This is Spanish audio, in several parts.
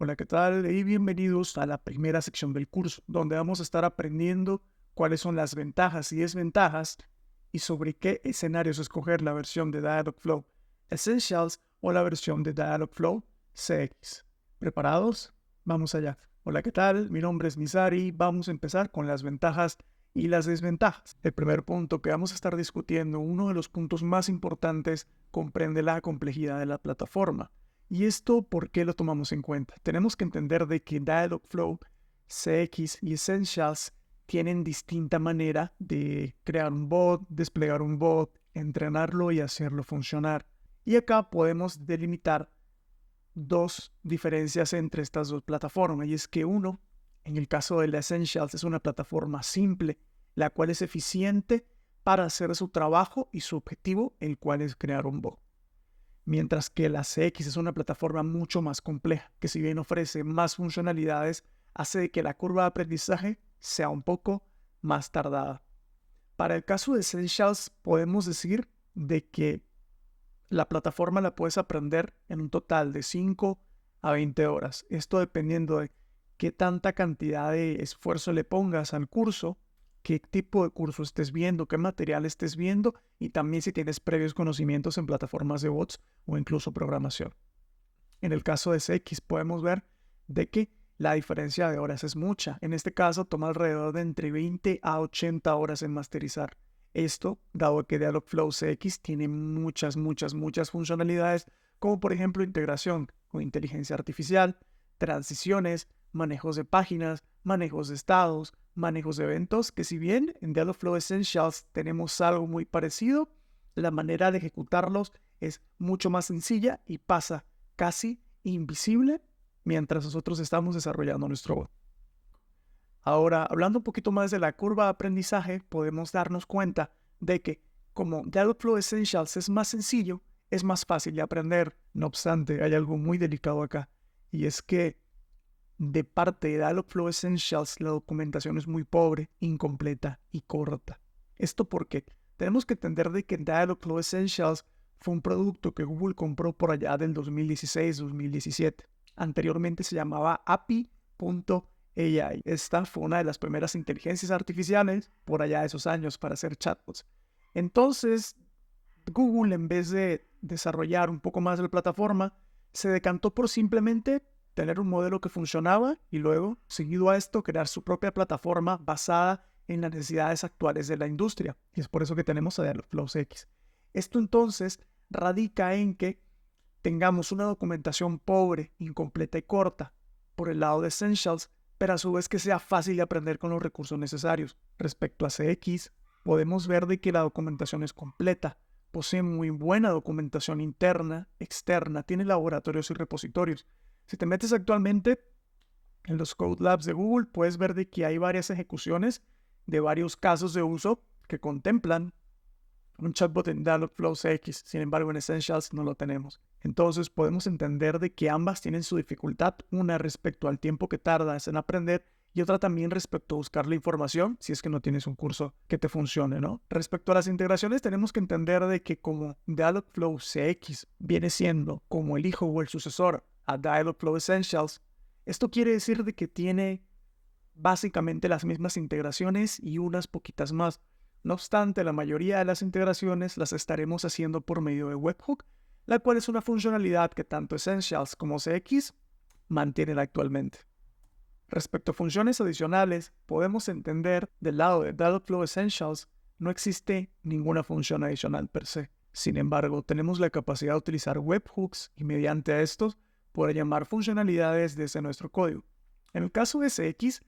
Hola, ¿qué tal? Y bienvenidos a la primera sección del curso, donde vamos a estar aprendiendo cuáles son las ventajas y desventajas y sobre qué escenarios escoger la versión de Dialogflow Essentials o la versión de Dialogflow CX. ¿Preparados? Vamos allá. Hola, ¿qué tal? Mi nombre es Misari. Vamos a empezar con las ventajas y las desventajas. El primer punto que vamos a estar discutiendo, uno de los puntos más importantes, comprende la complejidad de la plataforma. ¿Y esto por qué lo tomamos en cuenta? Tenemos que entender de que Dialogflow, CX y Essentials tienen distinta manera de crear un bot, desplegar un bot, entrenarlo y hacerlo funcionar. Y acá podemos delimitar dos diferencias entre estas dos plataformas. Y es que uno, en el caso de la Essentials, es una plataforma simple, la cual es eficiente para hacer su trabajo y su objetivo, el cual es crear un bot. Mientras que la CX es una plataforma mucho más compleja, que si bien ofrece más funcionalidades, hace que la curva de aprendizaje sea un poco más tardada. Para el caso de Essentials, podemos decir de que la plataforma la puedes aprender en un total de 5 a 20 horas. Esto dependiendo de qué tanta cantidad de esfuerzo le pongas al curso, qué tipo de curso estés viendo, qué material estés viendo y también si tienes previos conocimientos en plataformas de bots o incluso programación. En el caso de CX podemos ver de que la diferencia de horas es mucha. En este caso toma alrededor de entre 20 a 80 horas en masterizar. Esto, dado que Dialogflow CX tiene muchas funcionalidades, como por ejemplo integración con inteligencia artificial, transiciones, manejos de páginas, manejos de estados, manejos de eventos, que si bien en Dialogflow Essentials tenemos algo muy parecido, la manera de ejecutarlos es mucho más sencilla y pasa casi invisible mientras nosotros estamos desarrollando nuestro bot. Ahora, hablando un poquito más de la curva de aprendizaje, podemos darnos cuenta de que como Dialogflow Essentials es más sencillo, es más fácil de aprender. No obstante, hay algo muy delicado acá, y es que de parte de Dialogflow Essentials la documentación es muy pobre, incompleta y corta. ¿Esto porque tenemos que entender de que Dialogflow Essentials fue un producto que Google compró por allá del 2016-2017. Anteriormente se llamaba API.ai. Esta fue una de las primeras inteligencias artificiales por allá de esos años para hacer chatbots. Entonces, Google, en vez de desarrollar un poco más la plataforma, se decantó por simplemente tener un modelo que funcionaba y luego, seguido a esto, crear su propia plataforma basada en las necesidades actuales de la industria. Y es por eso que tenemos a Dialogflow X. Esto entonces radica en que tengamos una documentación pobre, incompleta y corta por el lado de Essentials, pero a su vez que sea fácil de aprender con los recursos necesarios. Respecto a CX, podemos ver de que la documentación es completa, posee muy buena documentación interna, externa, tiene laboratorios y repositorios. Si te metes actualmente en los Code Labs de Google, puedes ver de que hay varias ejecuciones de varios casos de uso que contemplan un chatbot en Dialogflow CX. Sin embargo, en Essentials no lo tenemos. Entonces podemos entender de que ambas tienen su dificultad, una respecto al tiempo que tardas en aprender y otra también respecto a buscar la información si es que no tienes un curso que te funcione, ¿no? Respecto a las integraciones, tenemos que entender de que como Dialogflow CX viene siendo como el hijo o el sucesor a Dialogflow Essentials, esto quiere decir de que tiene básicamente las mismas integraciones y unas poquitas más. No obstante, la mayoría de las integraciones las estaremos haciendo por medio de Webhook, la cual es una funcionalidad que tanto Essentials como CX mantienen actualmente. Respecto a funciones adicionales, podemos entender del lado de Dialogflow Essentials no existe ninguna función adicional per se. Sin embargo, tenemos la capacidad de utilizar webhooks y mediante estos poder llamar funcionalidades desde nuestro código. En el caso de CX,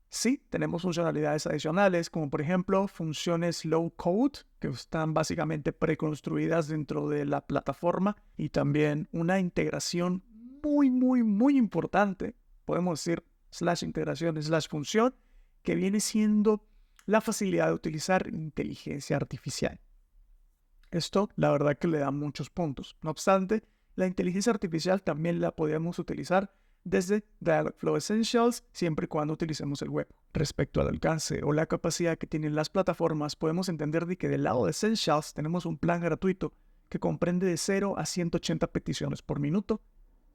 sí, tenemos funcionalidades adicionales, como por ejemplo funciones low code, que están básicamente preconstruidas dentro de la plataforma, y también una integración muy importante, podemos decir /integración /función, que viene siendo la facilidad de utilizar inteligencia artificial. Esto, la verdad que le da muchos puntos. No obstante, la inteligencia artificial también la podemos utilizar desde Dialogflow Essentials siempre y cuando utilicemos el web. Respecto al alcance o la capacidad que tienen las plataformas, podemos entender de que del lado de Essentials tenemos un plan gratuito que comprende de 0 a 180 peticiones por minuto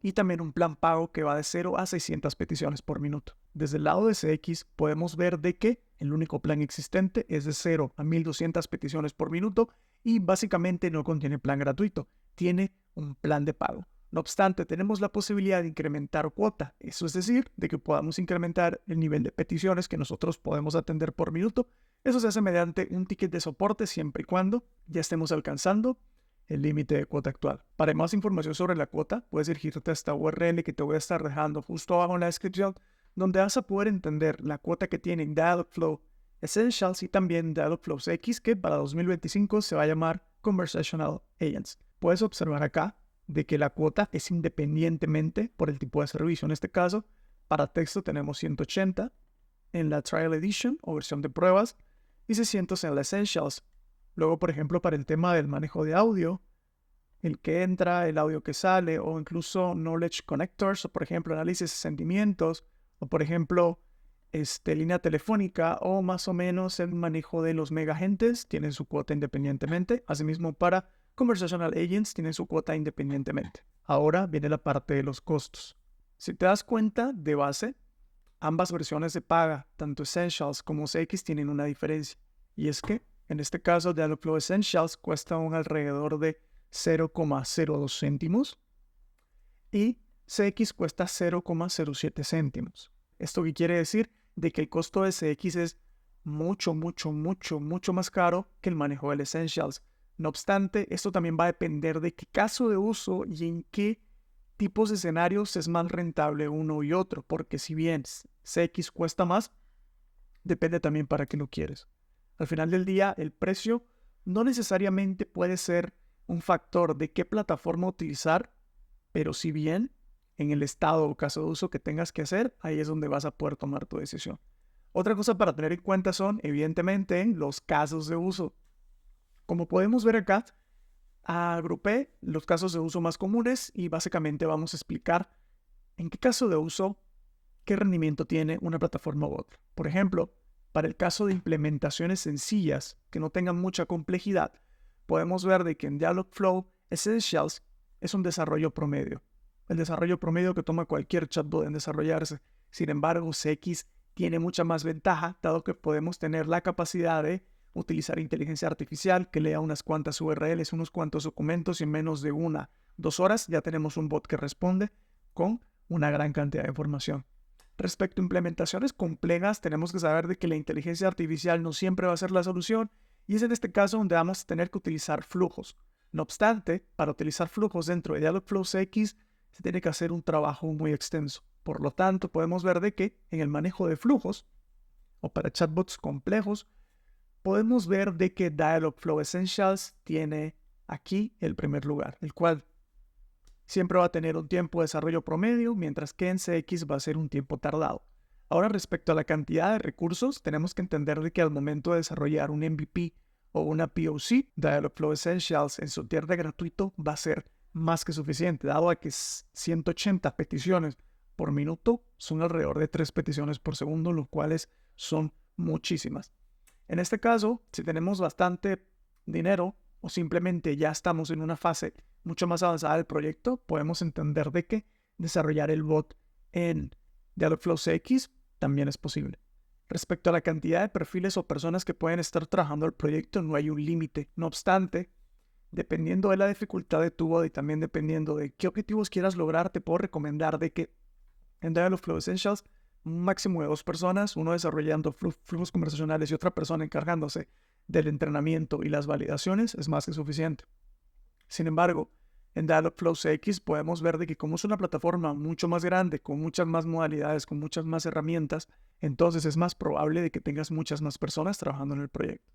y también un plan pago que va de 0 a 600 peticiones por minuto. Desde el lado de CX podemos ver de que el único plan existente es de 0 a 1200 peticiones por minuto y básicamente no contiene plan gratuito, tiene un plan de pago. No obstante, tenemos la posibilidad de incrementar cuota, eso es decir, de que podamos incrementar el nivel de peticiones que nosotros podemos atender por minuto. Eso se hace mediante un ticket de soporte siempre y cuando ya estemos alcanzando el límite de cuota actual. Para más información sobre la cuota, puedes dirigirte a esta URL que te voy a estar dejando justo abajo en la descripción, donde vas a poder entender la cuota que tienen Dialogflow Essentials y también Dialogflow CX, que para 2025 se va a llamar Conversational Agents. Puedes observar acá de que la cuota es independientemente por el tipo de servicio. En este caso, para texto tenemos 180 en la Trial Edition o versión de pruebas y 600 en la Essentials. Luego, por ejemplo, para el tema del manejo de audio, el que entra, el audio que sale, o incluso Knowledge Connectors, o por ejemplo, análisis de sentimientos, o por ejemplo, línea telefónica, o más o menos el manejo de los megagentes, tienen su cuota independientemente. Asimismo, para Conversational Agents, tienen su cuota independientemente. Ahora viene la parte de los costos. Si te das cuenta, de base, ambas versiones de paga, tanto Essentials como CX, tienen una diferencia. Y es que, en este caso, Dialogflow Essentials cuesta un alrededor de 0,02 céntimos y CX cuesta 0,07 céntimos. ¿Esto qué quiere decir? De que el costo de CX es mucho más caro que el manejo del Essentials. No obstante, esto también va a depender de qué caso de uso y en qué tipos de escenarios es más rentable uno y otro, porque si bien CX cuesta más, depende también para qué lo quieres. Al final del día, el precio no necesariamente puede ser un factor de qué plataforma utilizar, pero si bien en el estado o caso de uso que tengas que hacer, ahí es donde vas a poder tomar tu decisión. Otra cosa para tener en cuenta son, evidentemente, los casos de uso. Como podemos ver acá, agrupé los casos de uso más comunes y básicamente vamos a explicar en qué caso de uso, qué rendimiento tiene una plataforma u otra. Por ejemplo, para el caso de implementaciones sencillas que no tengan mucha complejidad, podemos ver de que en Dialogflow Essentials es un desarrollo promedio. El desarrollo promedio que toma cualquier chatbot en desarrollarse. Sin embargo, CX tiene mucha más ventaja, dado que podemos tener la capacidad de utilizar inteligencia artificial que lea unas cuantas URLs, unos cuantos documentos y en menos de 1-2 horas ya tenemos un bot que responde con una gran cantidad de información. Respecto a implementaciones complejas, tenemos que saber de que la inteligencia artificial no siempre va a ser la solución y es en este caso donde vamos a tener que utilizar flujos. No obstante, para utilizar flujos dentro de Dialogflow CX se tiene que hacer un trabajo muy extenso. Por lo tanto, podemos ver de que en el manejo de flujos o para chatbots complejos, podemos ver de que Dialogflow Essentials tiene aquí el primer lugar, el cual siempre va a tener un tiempo de desarrollo promedio, mientras que en CX va a ser un tiempo tardado. Ahora, respecto a la cantidad de recursos, tenemos que entender de que al momento de desarrollar un MVP o una POC, Dialogflow Essentials en su tier de gratuito va a ser más que suficiente, dado a que 180 peticiones por minuto son alrededor de 3 peticiones por segundo, lo cuales son muchísimas. En este caso, si tenemos bastante dinero o simplemente ya estamos en una fase mucho más avanzada del proyecto, podemos entender de que desarrollar el bot en Dialogflow CX también es posible. Respecto a la cantidad de perfiles o personas que pueden estar trabajando el proyecto, no hay un límite. No obstante, dependiendo de la dificultad de tu bot y también dependiendo de qué objetivos quieras lograr, te puedo recomendar de que en Dialogflow Essentials un máximo de 2 personas, uno desarrollando flujos conversacionales y otra persona encargándose del entrenamiento y las validaciones, es más que suficiente. Sin embargo, en Dialogflow CX podemos ver de que como es una plataforma mucho más grande, con muchas más modalidades, con muchas más herramientas, entonces es más probable de que tengas muchas más personas trabajando en el proyecto.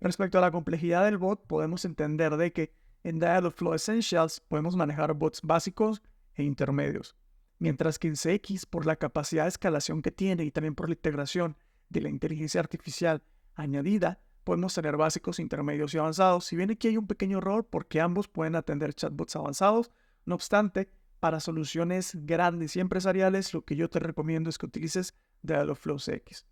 Respecto a la complejidad del bot, podemos entender de que en Dialogflow Essentials podemos manejar bots básicos e intermedios, mientras que en CX, por la capacidad de escalación que tiene y también por la integración de la inteligencia artificial añadida, podemos tener básicos, intermedios y avanzados. Si bien aquí hay un pequeño error porque ambos pueden atender chatbots avanzados, no obstante, para soluciones grandes y empresariales, lo que yo te recomiendo es que utilices Dialogflow CX.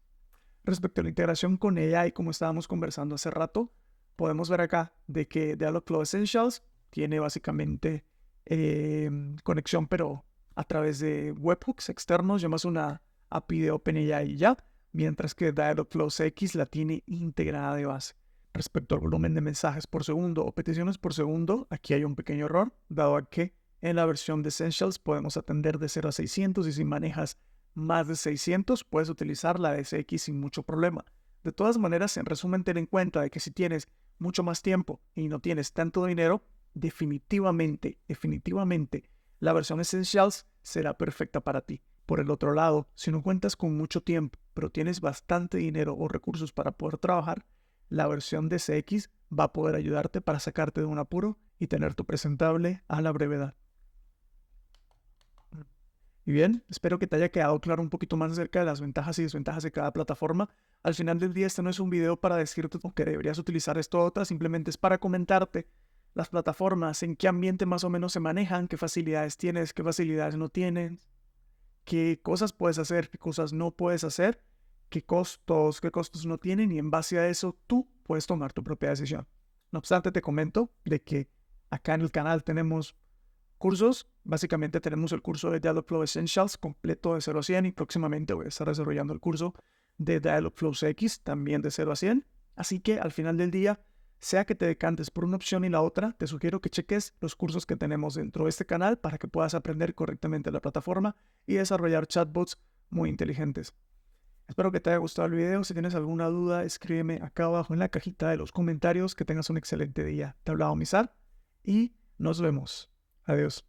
Respecto a la integración con AI, como estábamos conversando hace rato, podemos ver acá de que Dialogflow Essentials tiene básicamente conexión, pero a través de webhooks externos, llamas una API de OpenAI y ya, mientras que Dialogflow CX la tiene integrada de base. Respecto al volumen de mensajes por segundo o peticiones por segundo, aquí hay un pequeño error, dado a que en la versión de Essentials podemos atender de 0 a 600 y si manejas más de 600 puedes utilizar la de CX sin mucho problema. De todas maneras, en resumen, ten en cuenta de que si tienes mucho más tiempo y no tienes tanto dinero, definitivamente, la versión Essentials será perfecta para ti. Por el otro lado, si no cuentas con mucho tiempo, pero tienes bastante dinero o recursos para poder trabajar, la versión de CX va a poder ayudarte para sacarte de un apuro y tener tu presentable a la brevedad. Y bien, espero que te haya quedado claro un poquito más acerca de las ventajas y desventajas de cada plataforma. Al final del día, este no es un video para decirte que deberías utilizar esto o otra, simplemente es para comentarte las plataformas, en qué ambiente más o menos se manejan, qué facilidades tienes, qué facilidades no tienes, qué cosas puedes hacer, qué cosas no puedes hacer, qué costos no tienen, y en base a eso tú puedes tomar tu propia decisión. No obstante, te comento de que acá en el canal tenemos cursos. Básicamente tenemos el curso de Dialogflow Essentials completo de 0 a 100 y próximamente voy a estar desarrollando el curso de Dialogflow CX también de 0 a 100. Así que al final del día, sea que te decantes por una opción y la otra, te sugiero que cheques los cursos que tenemos dentro de este canal para que puedas aprender correctamente la plataforma y desarrollar chatbots muy inteligentes. Espero que te haya gustado el video. Si tienes alguna duda, escríbeme acá abajo en la cajita de los comentarios. Que tengas un excelente día. Te ha hablado Misar y nos vemos. Adiós.